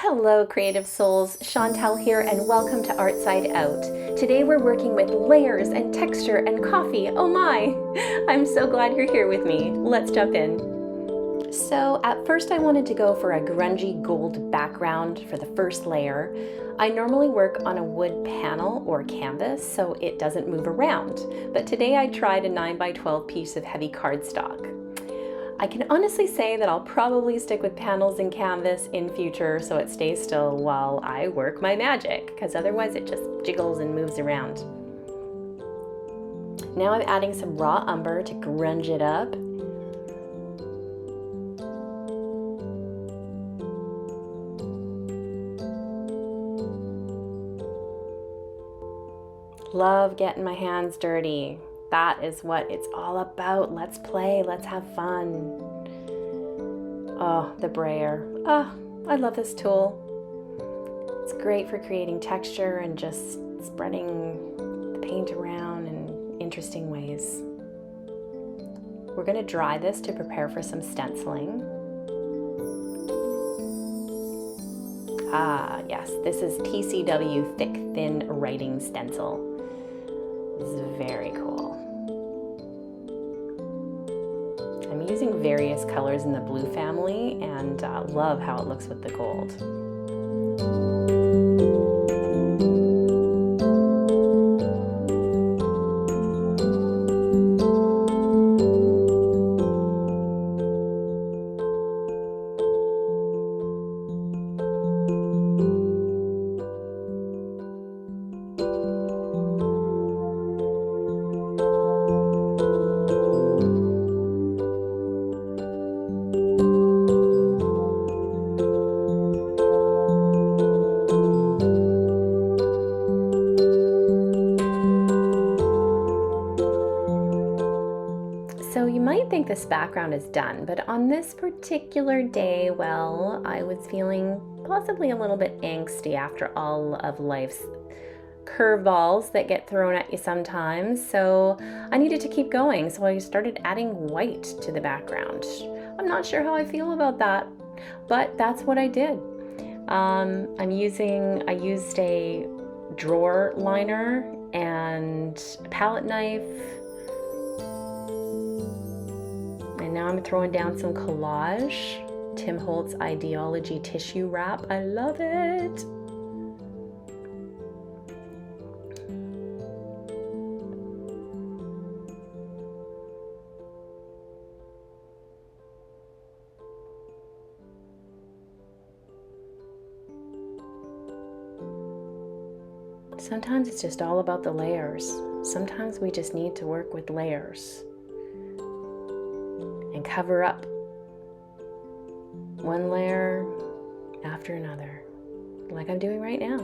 Hello creative souls, Chantel here and welcome to Art Side Out. Today we're working with layers and texture and coffee. Oh my! I'm so glad you're here with me. Let's jump in. So at first I wanted to go for a grungy gold background for the first layer. I normally work on a wood panel or canvas so it doesn't move around, but today I tried a 9x12 piece of heavy cardstock. I can honestly say that I'll probably stick with panels and canvas in future so it stays still while I work my magic, because otherwise it just jiggles and moves around. Now I'm adding some raw umber to grunge it up. Love getting my hands dirty. That is what it's all about. Let's play, let's have fun. Oh, the brayer. Oh, I love this tool. It's great for creating texture and just spreading the paint around in interesting ways. We're going to dry this to prepare for some stenciling. Ah, yes, this is TCW Thick Thin Writing Stencil. This is very cool. I'm using various colors in the blue family and love how it looks with the gold. So you might think this background is done, but on this particular day, well, I was feeling possibly a little bit angsty after all of life's curveballs that get thrown at you sometimes. So I needed to keep going, so I started adding white to the background. I'm not sure how I feel about that, but that's what I did. I used a drawer liner and a palette knife. And now I'm throwing down some collage. Holtz Idea-ology tissue wrap. I love it. Sometimes it's just all about the layers. Sometimes we just need to work with layers and cover up one layer after another, like I'm doing right now.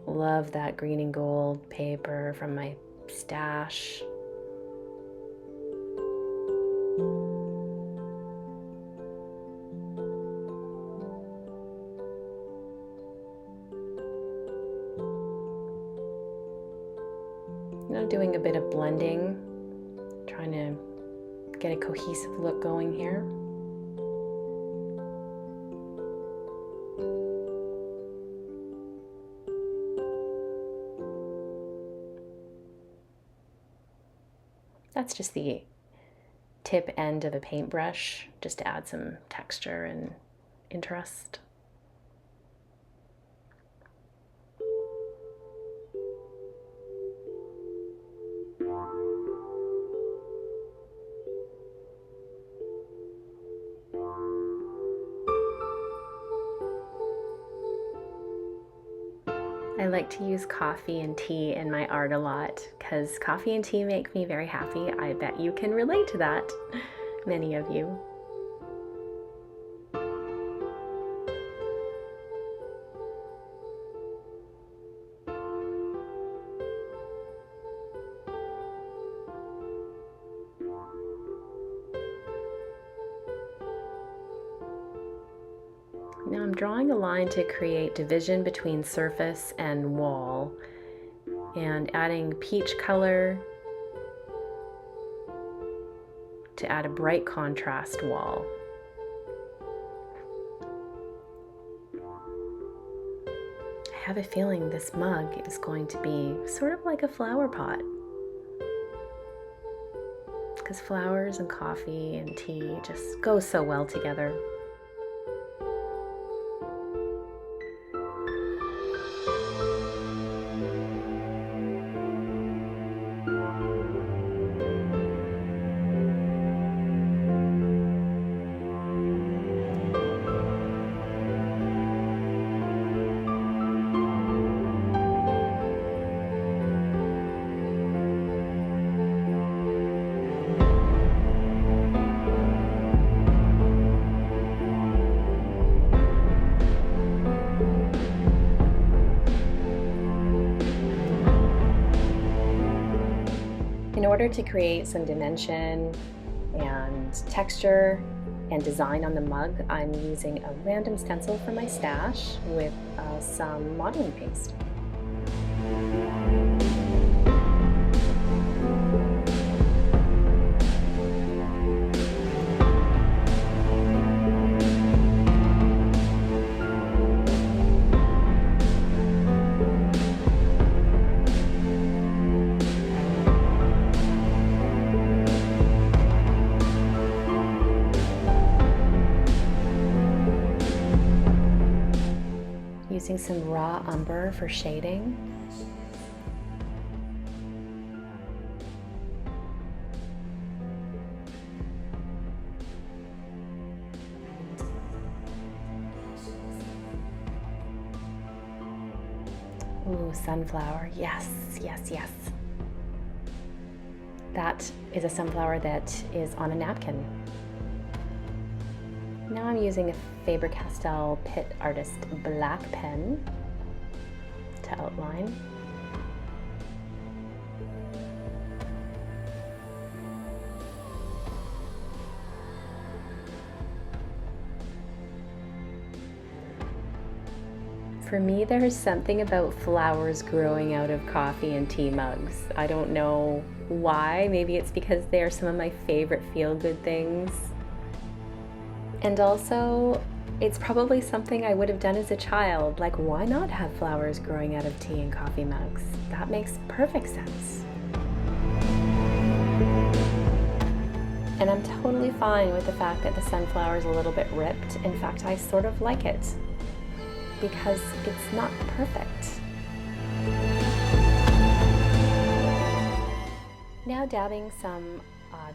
Love that green and gold paper from my stash. Now doing a bit of blending, trying to get a cohesive look going here. That's just the tip end of a paintbrush, just to add some texture and interest. I like to use coffee and tea in my art a lot because coffee and tea make me very happy. I bet you can relate to that, many of you. Now I'm drawing a line to create division between surface and wall and adding peach color to add a bright contrast wall. have a feeling this mug is going to be sort of like a flower pot, because flowers and coffee and tea just go so well together. In order to create some dimension and texture and design on the mug, I'm using a random stencil from my stash with some modeling paste. Using some raw umber for shading. Ooh, sunflower, yes, yes, yes. That is a sunflower that is on a napkin. Now I'm using a Faber Castell PITT Artist black pen to outline. For me, there's something about flowers growing out of coffee and tea mugs. I don't know why. Maybe it's because they are some of my favorite feel-good things. And also, it's probably something I would have done as a child. Like, why not have flowers growing out of tea and coffee mugs? That makes perfect sense. And I'm totally fine with the fact that the sunflower is a little bit ripped. In fact, I sort of like it because it's not perfect. Now dabbing some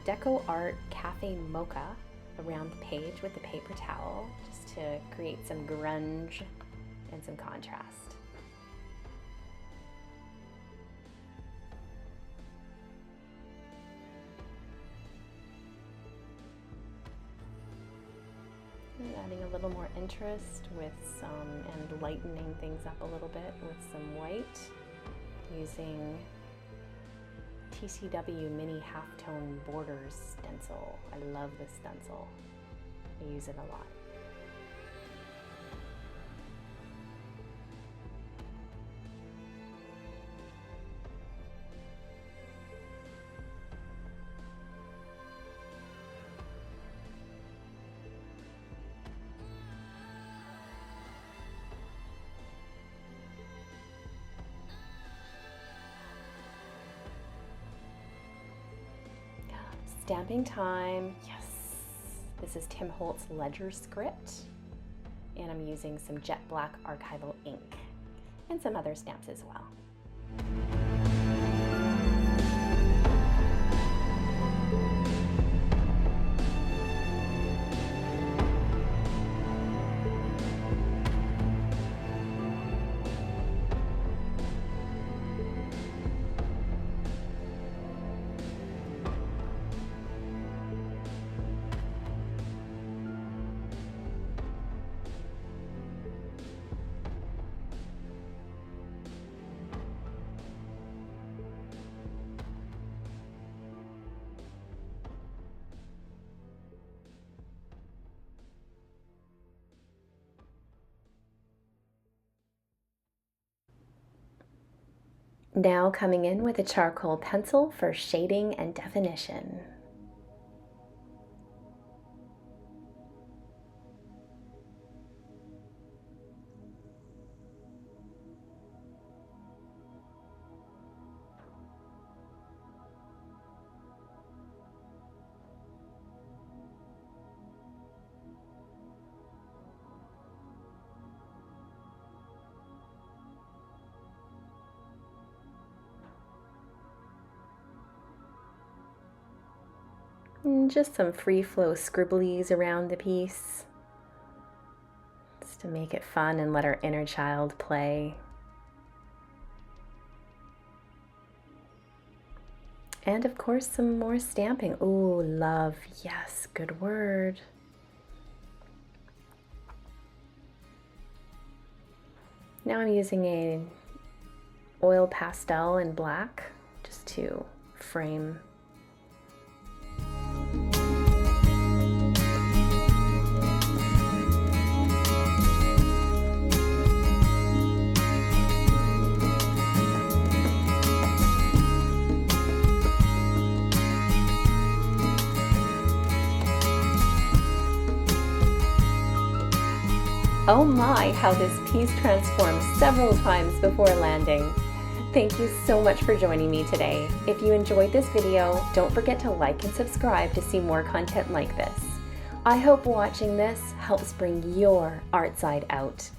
Deco Art Cafe Mocha around the page with the paper towel, just to create some grunge and some contrast. And adding a little more interest with some, and lightening things up a little bit with some white, using TCW Mini Halftone Borders stencil. I love this stencil. I use it a lot. Stamping time, yes. This is Holtz Ledger Script, and I'm using some jet black archival ink and some other stamps as well. Now coming in with a charcoal pencil for shading and definition. And just some free flow scribblies around the piece, just to make it fun and let our inner child play. And of course, some more stamping. Ooh, love. Yes, good word. Now I'm using a oil pastel in black just to frame. Oh my, how this piece transformed several times before landing. Thank you so much for joining me today. If you enjoyed this video, don't forget to like and subscribe to see more content like this. I hope watching this helps bring your art side out.